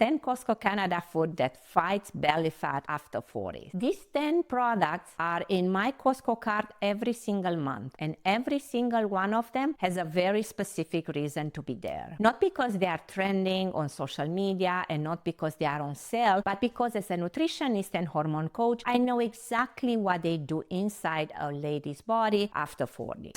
10 Costco Canada food that fights belly fat after 40. These 10 products are in my Costco cart every single month, and every single one of them has a very specific reason to be there. Not because they are trending on social media and not because they are on sale, but because as a nutritionist and hormone coach, I know exactly what they do inside a lady's body after 40.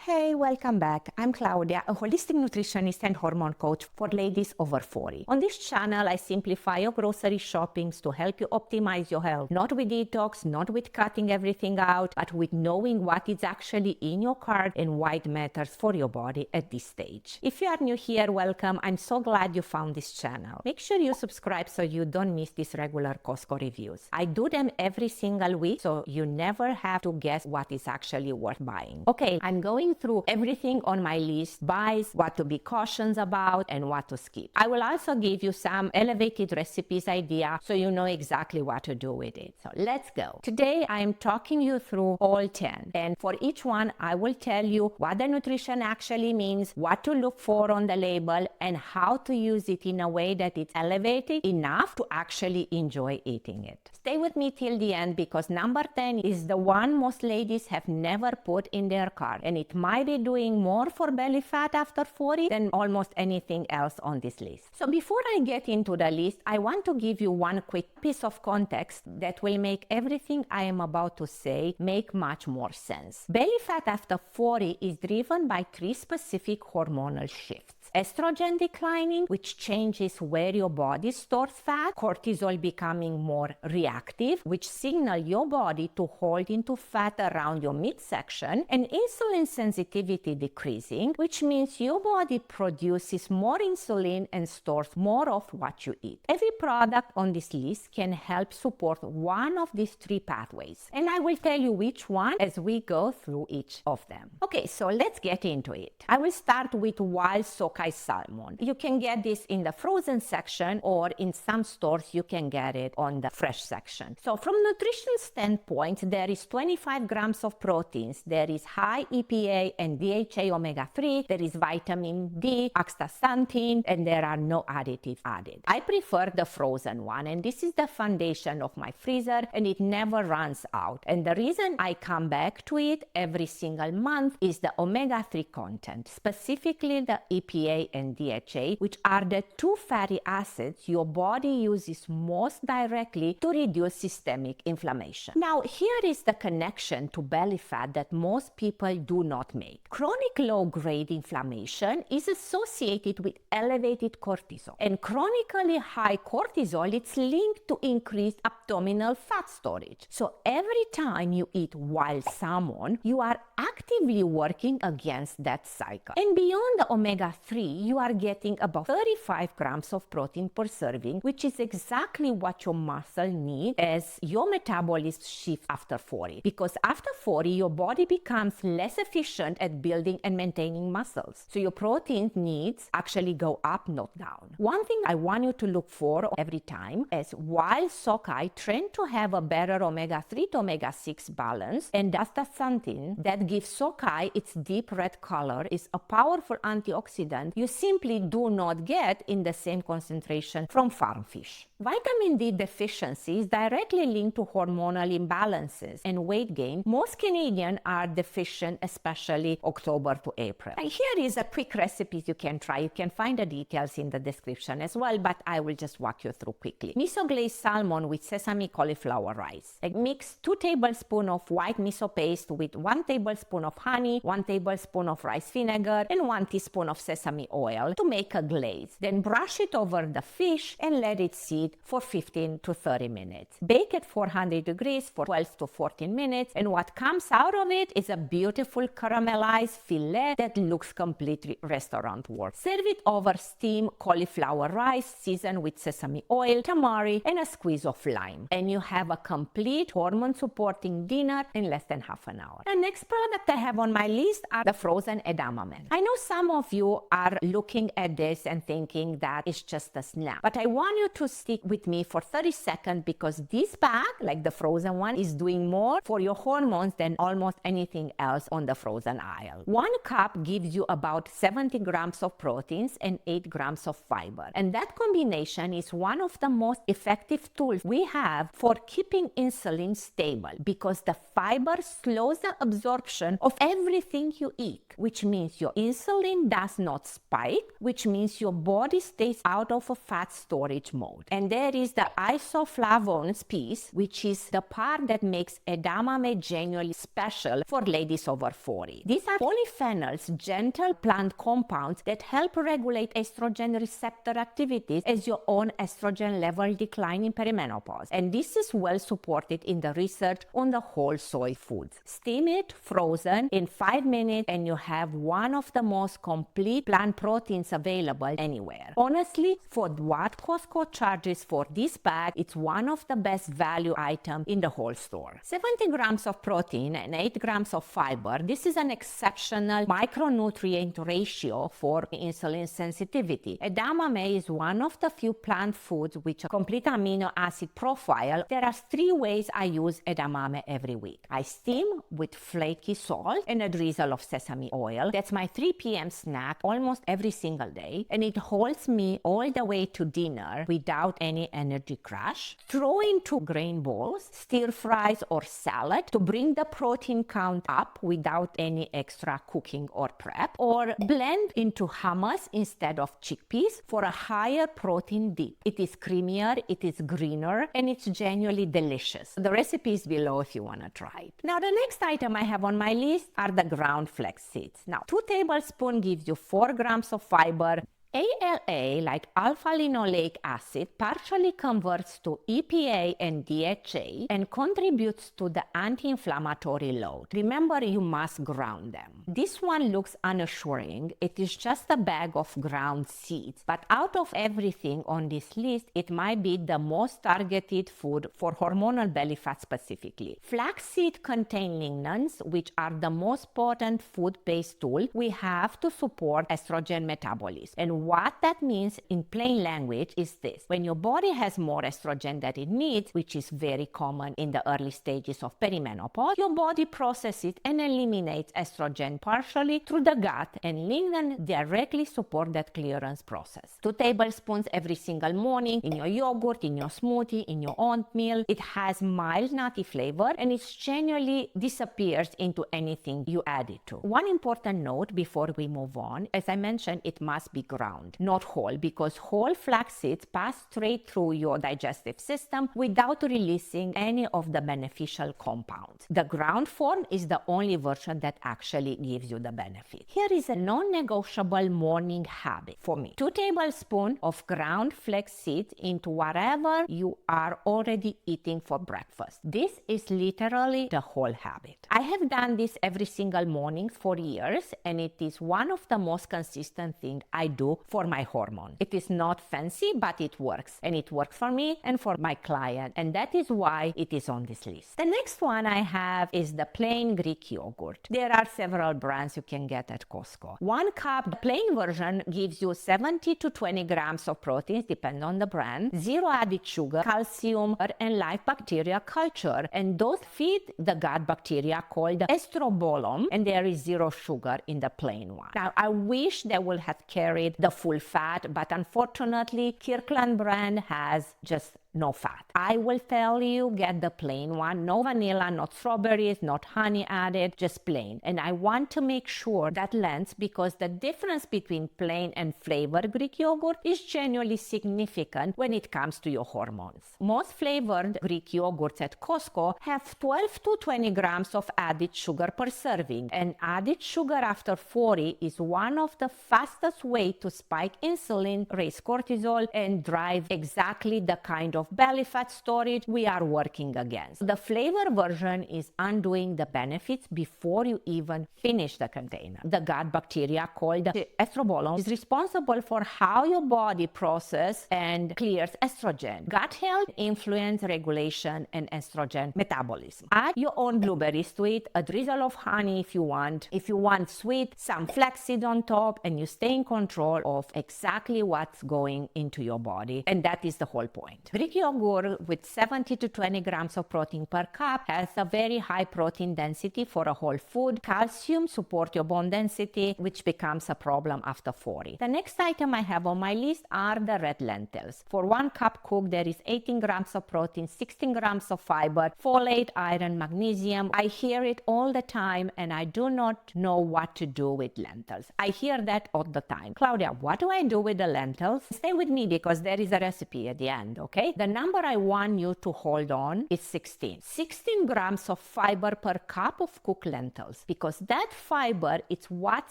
Hey, welcome back. I'm Claudia, a holistic nutritionist and hormone coach for ladies over 40. On this channel, I simplify your grocery shoppings to help you optimize your health. Not with detox, not with cutting everything out, but with knowing what is actually in your cart and why it matters for your body at this stage. If you are new here, welcome. I'm so glad you found this channel. Make sure you subscribe so you don't miss these regular Costco reviews. I do them every single week, so you never have to guess what is actually worth buying. Okay, I'm going through everything on my list, buys, what to be cautious about, and what to skip. I will also give you some elevated recipes idea so you know exactly what to do with it. So let's go. Today I am talking you through all 10, and for each one I will tell you what the nutrition actually means, what to look for on the label, and how to use it in a way that it's elevated enough to actually enjoy eating it. Stay with me till the end because number 10 is the one most ladies have never put in their cart, and it might be doing more for belly fat after 40 than almost anything else on this list. So before I get into the list, I want to give you one quick piece of context that will make everything I am about to say make much more sense. Belly fat after 40 is driven by 3 specific hormonal shifts. Estrogen declining, which changes where your body stores fat, cortisol becoming more reactive, which signal your body to hold into fat around your midsection, and insulin sensitivity decreasing, which means your body produces more insulin and stores more of what you eat. Every product on this list can help support one of these 3 pathways, and I will tell you which one as we go through each of them. Okay, so let's get into it. I will start with wild Sockeye salmon. You can get this in the frozen section, or in some stores you can get it on the fresh section. So from nutrition standpoint, there is 25 grams of proteins. There is high EPA and DHA omega-3. There is vitamin D, astaxanthin, and there are no additives added. I prefer the frozen one, and this is the foundation of my freezer, and it never runs out. And the reason I come back to it every single month is the omega-3 content, specifically the EPA and DHA, which are the 2 fatty acids your body uses most directly to reduce systemic inflammation. Now, here is the connection to belly fat that most people do not make. Chronic low-grade inflammation is associated with elevated cortisol, and chronically high cortisol is linked to increased abdominal fat storage. So every time you eat wild salmon, you are actively working against that cycle. And beyond the omega-3, you are getting about 35 grams of protein per serving, which is exactly what your muscle needs as your metabolism shifts after 40. Because after 40, your body becomes less efficient at building and maintaining muscles. So your protein needs actually go up, not down. One thing I want you to look for every time is wild Sockeye tend to have a better omega-3 to omega-6 balance, and astaxanthin that gives Sockeye its deep red color is a powerful antioxidant you simply do not get in the same concentration from farm fish. Vitamin D deficiency is directly linked to hormonal imbalances and weight gain. Most Canadians are deficient, especially October to April. And here is a quick recipe you can try. You can find the details in the description as well, but I will just walk you through quickly. Miso glazed salmon with sesame cauliflower rice. Mix 2 tablespoons of white miso paste with 1 tablespoon of honey, 1 tablespoon of rice vinegar, and 1 teaspoon of sesame oil to make a glaze. Then brush it over the fish and let it sit for 15 to 30 minutes. Bake at 400 degrees for 12 to 14 minutes, and what comes out of it is a beautiful caramelized fillet that looks completely restaurant worthy. Serve it over steamed cauliflower rice seasoned with sesame oil, tamari, and a squeeze of lime. And you have a complete hormone-supporting dinner in less than half an hour. The next product I have on my list are the frozen edamame. I know some of you are are looking at this and thinking that it's just a snack. But I want you to stick with me for 30 seconds because this bag, like the frozen one, is doing more for your hormones than almost anything else on the frozen aisle. 1 cup gives you about 70 grams of proteins and 8 grams of fiber. And that combination is one of the most effective tools we have for keeping insulin stable because the fiber slows the absorption of everything you eat, which means your insulin does not spike, which means your body stays out of a fat storage mode. And there is the isoflavones piece, which is the part that makes edamame genuinely special for ladies over 40. These are polyphenols, gentle plant compounds that help regulate estrogen receptor activities as your own estrogen level decline in perimenopause. And this is well supported in the research on the whole soy foods. Steam it frozen in 5 minutes and you have one of the most complete plant proteins available anywhere. Honestly, for what Costco charges for this bag, it's one of the best value items in the whole store. 70 grams of protein and 8 grams of fiber. This is an exceptional micronutrient ratio for insulin sensitivity. Edamame is one of the few plant foods with a complete amino acid profile. There are 3 ways I use edamame every week. I steam with flaky salt and a drizzle of sesame oil. That's my 3 p.m. snack almost every single day, and it holds me all the way to dinner without any energy crash. Throw into grain bowls, stir fries or salad to bring the protein count up without any extra cooking or prep, or blend into hummus instead of chickpeas for a higher protein dip. It is creamier, it is greener, and it's genuinely delicious. The recipe is below if you want to try it. Now the next item I have on my list are the ground flax seeds. Now 2 tablespoons gives you 4 grams of fiber. ALA, like alpha-linoleic acid, partially converts to EPA and DHA and contributes to the anti-inflammatory load. Remember, you must ground them. This one looks unassuring. It is just a bag of ground seeds, but out of everything on this list, it might be the most targeted food for hormonal belly fat specifically. Flaxseed contain lignans, which are the most potent food-based tool we have to support estrogen metabolism. And what that means in plain language is this: when your body has more estrogen than it needs, which is very common in the early stages of perimenopause, your body processes it and eliminates estrogen partially through the gut, and lignan directly support that clearance process. 2 tablespoons every single morning in your yogurt, in your smoothie, in your oatmeal. It has mild nutty flavor and it genuinely disappears into anything you add it to. One important note before we move on: as I mentioned, it must be ground, not whole, because whole flax seeds pass straight through your digestive system without releasing any of the beneficial compounds. The ground form is the only version that actually gives you the benefit. Here is a non-negotiable morning habit for me: 2 tablespoons of ground flax seeds into whatever you are already eating for breakfast. This is literally the whole habit. I have done this every single morning for years, and it is one of the most consistent things I do for my hormone. It is not fancy, but it works. And it works for me and for my client. And that is why it is on this list. The next one I have is the plain Greek yogurt. There are several brands you can get at Costco. 1 cup, the plain version, gives you 70 to 20 grams of proteins, depending on the brand, 0 added sugar, calcium, and live bacteria culture. And those feed the gut bacteria called estrobolome, and there is 0 sugar in the plain one. Now, I wish they would have carried the full fat, but unfortunately, Kirkland brand has just no fat. I will tell you, get the plain one. No vanilla, not strawberries, not honey added, just plain. And I want to make sure that lands, because the difference between plain and flavored Greek yogurt is genuinely significant when it comes to your hormones. Most flavored Greek yogurts at Costco have 12 to 20 grams of added sugar per serving. And added sugar after 40 is one of the fastest way to spike insulin, raise cortisol, and drive exactly the kind of of belly fat storage we are working against. The flavor version is undoing the benefits before you even finish the container. The gut bacteria called the estrobolome is responsible for how your body processes and clears estrogen. Gut health influences regulation and estrogen metabolism. Add your own blueberries to it, a drizzle of honey if you want. If you want sweet, some flaxseed on top, and you stay in control of exactly what's going into your body. And that is the whole point. Greek yogurt with 70 to 20 grams of protein per cup has a very high protein density for a whole food. Calcium supports your bone density, which becomes a problem after 40. The next item I have on my list are the red lentils. For 1 cup cooked, there is 18 grams of protein, 16 grams of fiber, folate, iron, magnesium. I hear it all the time and I do not know what to do with lentils. I hear that all the time. Claudia, what do I do with the lentils? Stay with me because there is a recipe at the end, okay? The number I want you to hold on is 16. 16 grams of fiber per cup of cooked lentils, because that fiber is what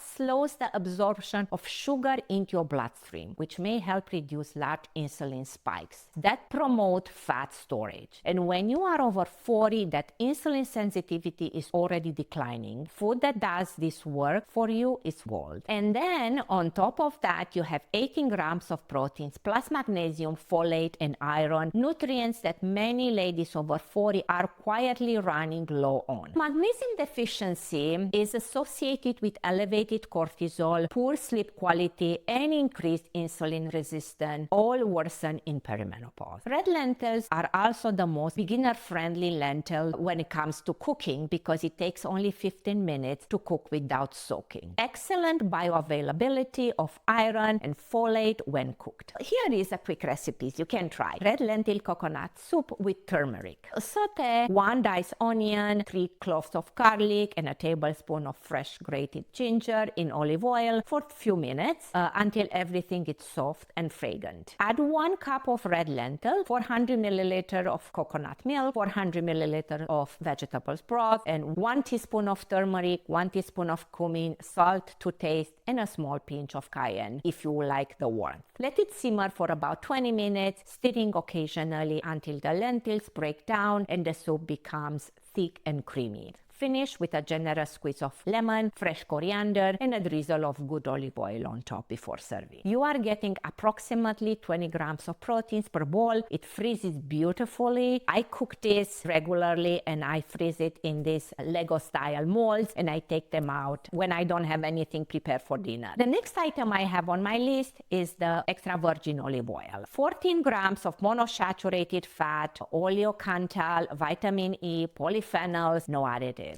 slows the absorption of sugar into your bloodstream, which may help reduce large insulin spikes that promote fat storage. And when you are over 40, that insulin sensitivity is already declining. Food that does this work for you is gold. And then on top of that, you have 18 grams of proteins plus magnesium, folate, and iron, nutrients that many ladies over 40 are quietly running low on. Magnesium deficiency is associated with elevated cortisol, poor sleep quality, and increased insulin resistance, all worsen in perimenopause. Red lentils are also the most beginner-friendly lentil when it comes to cooking because it takes only 15 minutes to cook without soaking. Excellent bioavailability of iron and folate when cooked. Here is a quick recipe you can try. Red lentil coconut soup with turmeric. Saute 1 diced onion, 3 cloves of garlic, and a tablespoon of fresh grated ginger in olive oil for a few minutes until everything is soft and fragrant. Add 1 cup of red lentil, 400 milliliter of coconut milk, 400 milliliter of vegetable broth, and 1 teaspoon of turmeric, 1 teaspoon of cumin, salt to taste, and a small pinch of cayenne if you like the warmth. Let it simmer for about 20 minutes, stirring occasionally until the lentils break down and the soup becomes thick and creamy. Finish with a generous squeeze of lemon, fresh coriander, and a drizzle of good olive oil on top before serving. You are getting approximately 20 grams of proteins per bowl. It freezes beautifully. I cook this regularly and I freeze it in these Lego style molds and I take them out when I don't have anything prepared for dinner. The next item I have on my list is the extra virgin olive oil. 14 grams of monosaturated fat, oleocanthal, vitamin E, polyphenols, no additives.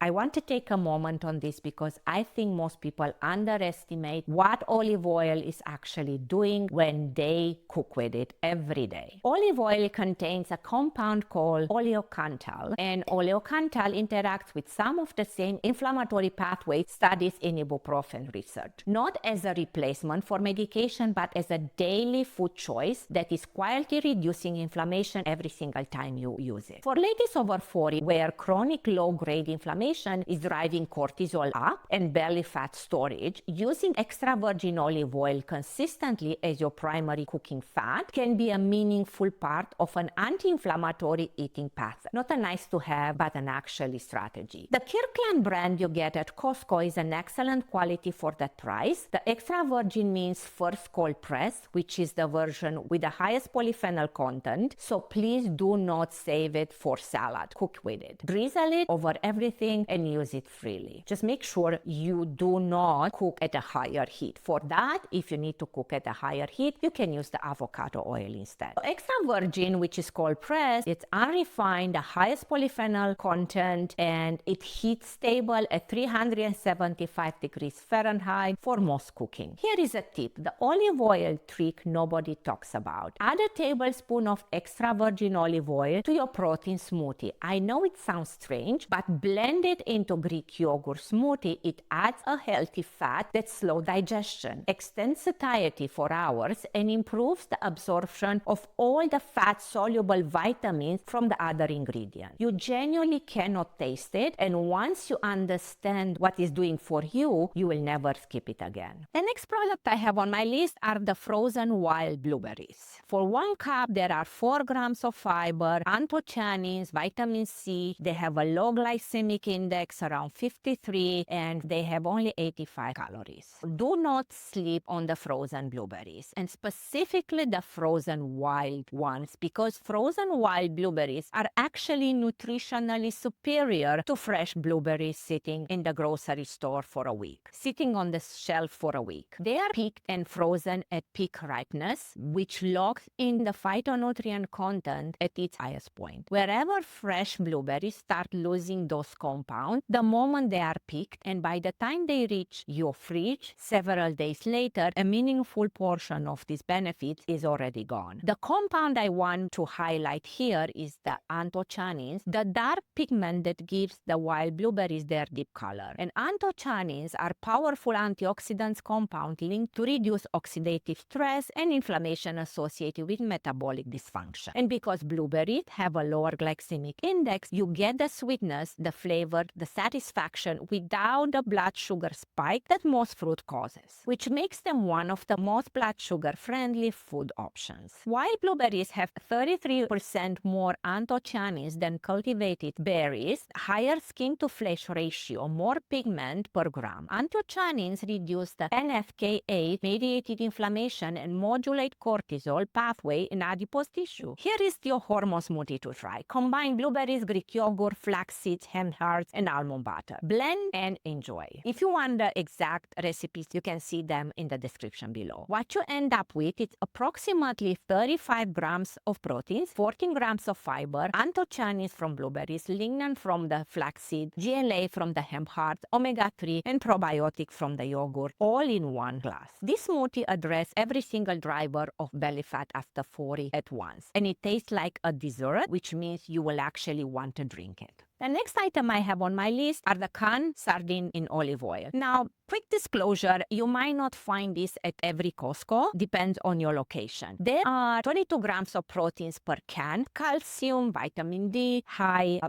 I want to take a moment on this because I think most people underestimate what olive oil is actually doing when they cook with it every day. Olive oil contains a compound called oleocanthal, and oleocanthal interacts with some of the same inflammatory pathways studied in ibuprofen research. Not as a replacement for medication, but as a daily food choice that is quietly reducing inflammation every single time you use it. For ladies over 40, where chronic low-grade inflammation is driving cortisol up and belly fat storage, using extra virgin olive oil consistently as your primary cooking fat can be a meaningful part of an anti-inflammatory eating pattern. Not a nice to have, but an actually strategy. The Kirkland brand you get at Costco is an excellent quality for that price. The extra virgin means first cold press, which is the version with the highest polyphenol content, so please do not save it for salad. Cook with it. Drizzle it over everything and use it freely. Just make sure you do not cook at a higher heat. For that, if you need to cook at a higher heat, you can use the avocado oil instead. Extra virgin, which is cold pressed, it's unrefined, the highest polyphenol content, and it heats stable at 375 degrees Fahrenheit for most cooking. Here is a tip, the olive oil trick nobody talks about. Add a tablespoon of extra virgin olive oil to your protein smoothie. I know it sounds strange, but blend it into Greek yogurt smoothie, it adds a healthy fat that slows digestion, extends satiety for hours, and improves the absorption of all the fat-soluble vitamins from the other ingredients. You genuinely cannot taste it, and once you understand what it's doing for you, you will never skip it again. The next product I have on my list are the frozen wild blueberries. For 1 cup, there are 4 grams of fiber, anthocyanins, vitamin C. They have a low glycemic index, around 53, and they have only 85 calories. Do not sleep on the frozen blueberries, and specifically the frozen wild ones, because frozen wild blueberries are actually nutritionally superior to fresh blueberries sitting in the grocery store for a week, sitting on the shelf for a week. They are picked and frozen at peak ripeness, which locks in the phytonutrient content at its highest point. Wherever fresh blueberries start losing those compounds the moment they are picked, and by the time they reach your fridge several days later, a meaningful portion of these benefits is already gone. The compound I want to highlight here is the anthocyanins, the dark pigment that gives the wild blueberries their deep color. And anthocyanins are powerful antioxidants compound linked to reduce oxidative stress and inflammation associated with metabolic dysfunction. And because blueberries have a lower glycemic index, you get the sweetness, the flavor, the satisfaction without the blood sugar spike that most fruit causes, which makes them one of the most blood sugar friendly food options. Wild blueberries have 33% more anthocyanins than cultivated berries, higher skin to flesh ratio, more pigment per gram. Anthocyanins reduce the NFK8 mediated inflammation and modulate cortisol pathway in adipose tissue. Here is your hormone smoothie to try. Combine blueberries, Greek yogurt, flaxseed, hemp hearts, and almond butter. Blend and enjoy. If you want the exact recipes, you can see them in the description below. What you end up with is approximately 35 grams of proteins, 14 grams of fiber, anthocyanins from blueberries, lignan from the flaxseed, GLA from the hemp hearts, omega-3, and probiotic from the yogurt, all in one glass. This smoothie addresses every single driver of belly fat after 40 at once, and it tastes like a dessert, which means you will actually want to drink it. The next item I have on my list are the canned sardine in olive oil. Now, quick disclosure, you might not find this at every Costco, depends on your location. There are 22 grams of proteins per can, calcium, vitamin D,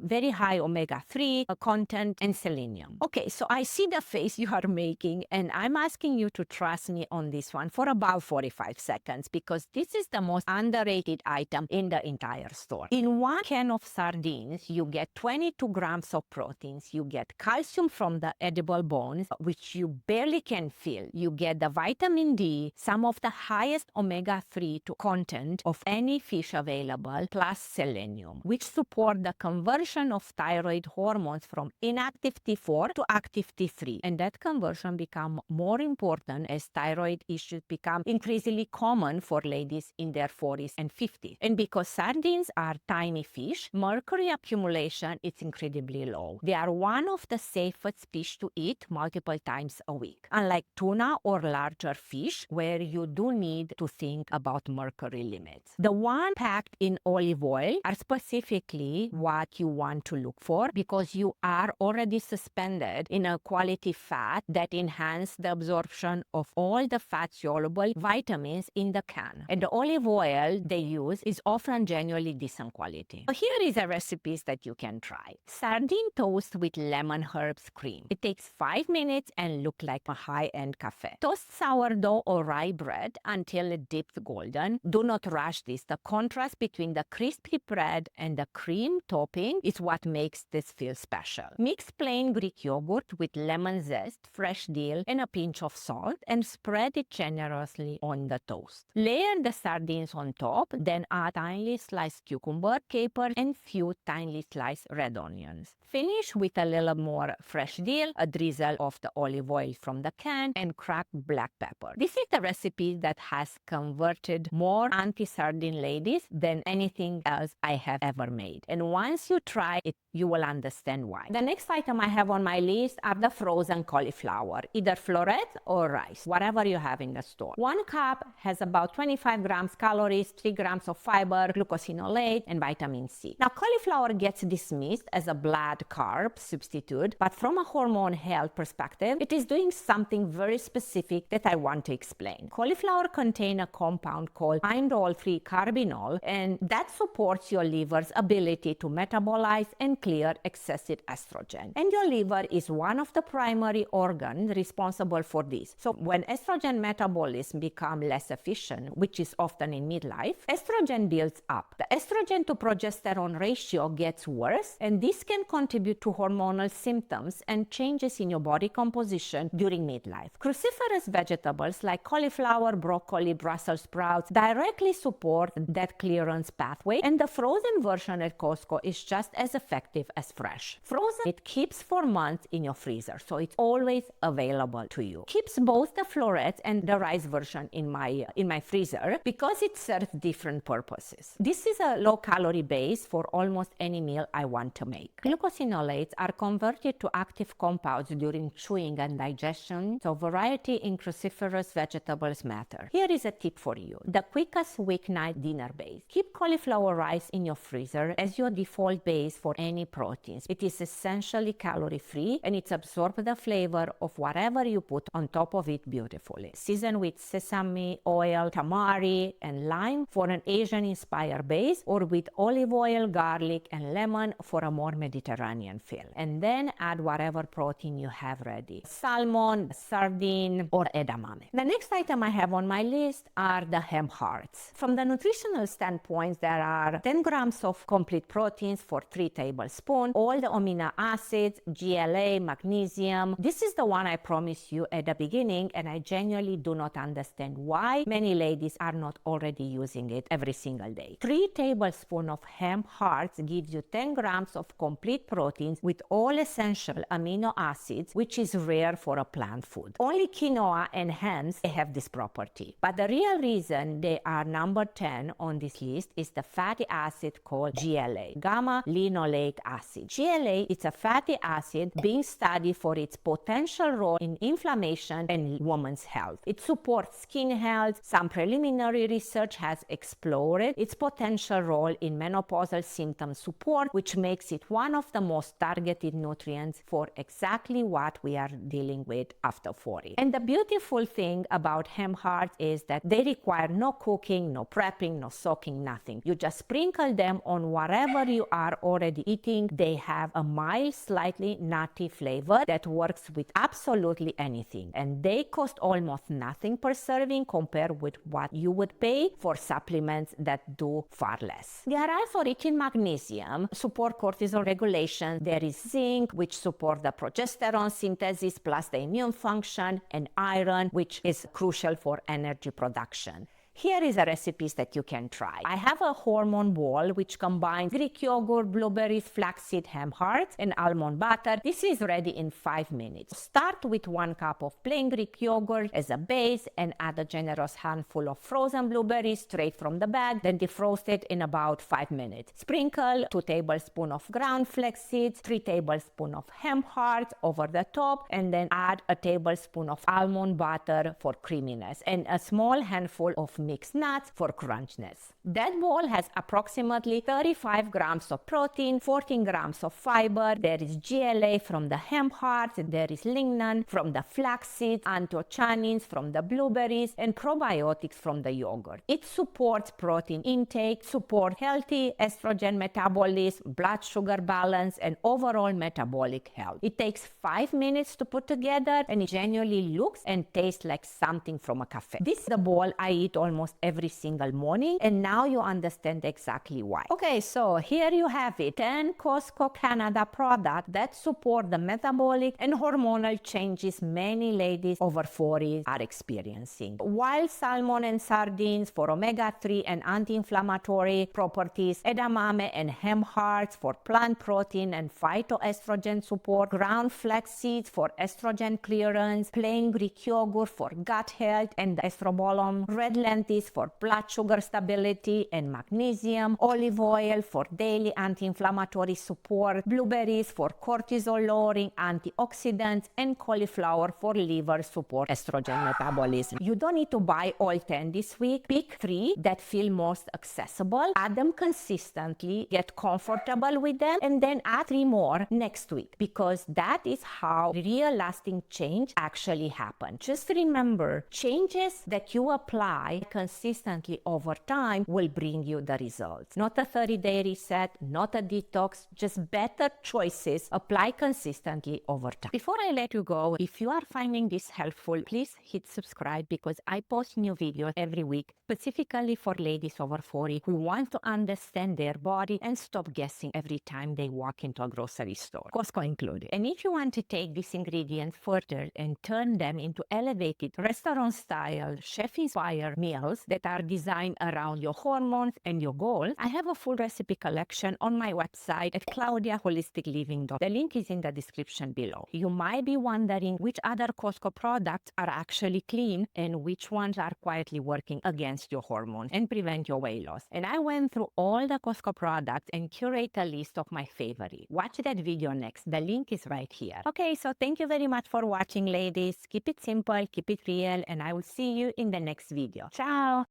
very high omega-3 content, and selenium. Okay, so I see the face you are making, and I'm asking you to trust me on this one for about 45 seconds, because this is the most underrated item in the entire store. In 1 can of sardines, you get 22 grams of proteins, you get calcium from the edible bones, which you barely can feel. You get the vitamin D, some of the highest omega-3 content of any fish available, plus selenium, which support the conversion of thyroid hormones from inactive T4 to active T3. And that conversion becomes more important as thyroid issues become increasingly common for ladies in their 40s and 50s. And because sardines are tiny fish, mercury accumulation is incredibly low. They are one of the safest fish to eat multiple times a week, unlike tuna or larger fish where you do need to think about mercury limits. The one packed in olive oil are specifically what you want to look for, because you are already suspended in a quality fat that enhance the absorption of all the fat-soluble vitamins in the can. And the olive oil they use is often genuinely decent quality. So here is a recipe that you can try. Sardine toast with lemon herbs cream. It takes 5 minutes and look like a high-end cafe. Toast sourdough or rye bread until it dips golden. Do not rush this. The contrast between the crispy bread and the cream topping is what makes this feel special. Mix plain Greek yogurt with lemon zest, fresh dill, and a pinch of salt, and spread it generously on the toast. Layer the sardines on top, then add finely sliced cucumber, caper, and few finely sliced red onions. Finish with a little more fresh dill, a drizzle of the olive oil from the can, and cracked black pepper. This is the recipe that has converted more anti-sardine ladies than anything else I have ever made. And once you try it, you will understand why. The next item I have on my list are the frozen cauliflower, either florets or rice, whatever you have in the store. 1 cup has about 25 grams calories, 3 grams of fiber, glucosinolate, and vitamin C. Now, cauliflower gets dismissed as a blood carb substitute, but from a hormone health perspective, it is doing something very specific that I want to explain. Cauliflower contains a compound called indole-free carbinol, and that supports your liver's ability to metabolize and clear excessive estrogen. And your liver is one of the primary organs responsible for this. So when estrogen metabolism becomes less efficient, which is often in midlife, estrogen builds up. The estrogen to progesterone ratio gets worse, and this can contribute to hormonal symptoms and changes in your body composition during midlife. Cruciferous vegetables like cauliflower, broccoli, Brussels sprouts directly support that clearance pathway, and the frozen version at Costco is just as effective as fresh. Frozen, it keeps for months in your freezer, so it's always available to you. Keeps both the florets and the rice version in my freezer because it serves different purposes. This is a low-calorie base for almost any meal I want to make. Glucosinolates are converted to active compounds during chewing and digestion, so variety in cruciferous vegetables matter. Here is a tip for you: the quickest weeknight dinner base. Keep cauliflower rice in your freezer as your default base for any proteins. It is essentially calorie-free, and it absorbs the flavor of whatever you put on top of it beautifully. Season with sesame oil, tamari, and lime for an Asian-inspired base, or with olive oil, garlic, and lemon for a more Mediterranean feel. And then add whatever protein you have ready: salmon, sardine, or edamame. The next item I have on my list are the hemp hearts. From the nutritional standpoint, there are 10 grams of complete proteins for 3 tablespoons, all the amino acids, GLA, magnesium. This is the one I promised you at the beginning, and I genuinely do not understand why many ladies are not already using it every single day. 3 tablespoons of hemp hearts gives you 10 grams of complete proteins with all essential amino acids, which is rare for a plant food. Only quinoa and hens have this property. But the real reason they are number 10 on this list is the fatty acid called GLA, gamma linolenic acid. GLA is a fatty acid being studied for its potential role in inflammation and women's health. It supports skin health. Some preliminary research has explored its potential role in menopausal symptom support, which makes it one of the most targeted nutrients for exactly what we are dealing with after 40. And the beautiful thing about hemp hearts is that they require no cooking, no prepping, no soaking, nothing. You just sprinkle them on whatever you are already eating. They have a mild, slightly nutty flavor that works with absolutely anything. And they cost almost nothing per serving compared with what you would pay for supplements that do far less. They are also rich in magnesium, support cortisol regulation. There is zinc, which support the progesterone synthesis plus the immune function, and iron, which is crucial for energy production. Here is a recipes that you can try. I have a hormone bowl which combines Greek yogurt, blueberries, flaxseed, hemp hearts, and almond butter. This is ready in 5 minutes. Start with 1 cup of plain Greek yogurt as a base and add a generous handful of frozen blueberries straight from the bag, then defrost it in about 5 minutes. Sprinkle 2 tablespoons of ground flaxseed, 3 tablespoons of hemp hearts over the top, and then add a tablespoon of almond butter for creaminess and a small handful of mixed nuts for crunchiness. That bowl has approximately 35 grams of protein, 14 grams of fiber. There is GLA from the hemp hearts, there is lignan from the flaxseed, anthocyanins from the blueberries, and probiotics from the yogurt. It supports protein intake, supports healthy estrogen metabolism, blood sugar balance, and overall metabolic health. It takes 5 minutes to put together, and it genuinely looks and tastes like something from a cafe. This is the bowl I eat almost almost every single morning, and now you understand exactly why. Okay, so here you have it, 10 Costco Canada products that support the metabolic and hormonal changes many ladies over 40 are experiencing. Wild salmon and sardines for omega-3 and anti-inflammatory properties, edamame and hemp hearts for plant protein and phytoestrogen support, ground flax seeds for estrogen clearance, plain Greek yogurt for gut health and estrobolome, red lentils for blood sugar stability and magnesium, olive oil for daily anti-inflammatory support, blueberries for cortisol lowering, antioxidants, and cauliflower for liver support estrogen metabolism. You don't need to buy all 10 this week. Pick 3 that feel most accessible, add them consistently, get comfortable with them, and then add 3 more next week, because that is how real lasting change actually happens. Just remember, changes that you apply consistently over time will bring you the results. Not a 30-day reset, not a detox, just better choices apply consistently over time. Before I let you go, if you are finding this helpful, please hit subscribe, because I post new videos every week specifically for ladies over 40 who want to understand their body and stop guessing every time they walk into a grocery store, Costco included. And if you want to take these ingredients further and turn them into elevated restaurant-style, chef-inspired meals that are designed around your hormones and your goals, I have a full recipe collection on my website at claudiaholisticliving.com. The link is in the description below. You might be wondering which other Costco products are actually clean and which ones are quietly working against your hormones and prevent your weight loss. And I went through all the Costco products and curate a list of my favorites. Watch that video next. The link is right here. Okay, so thank you very much for watching, ladies. Keep it simple, keep it real, and I will see you in the next video. Ciao!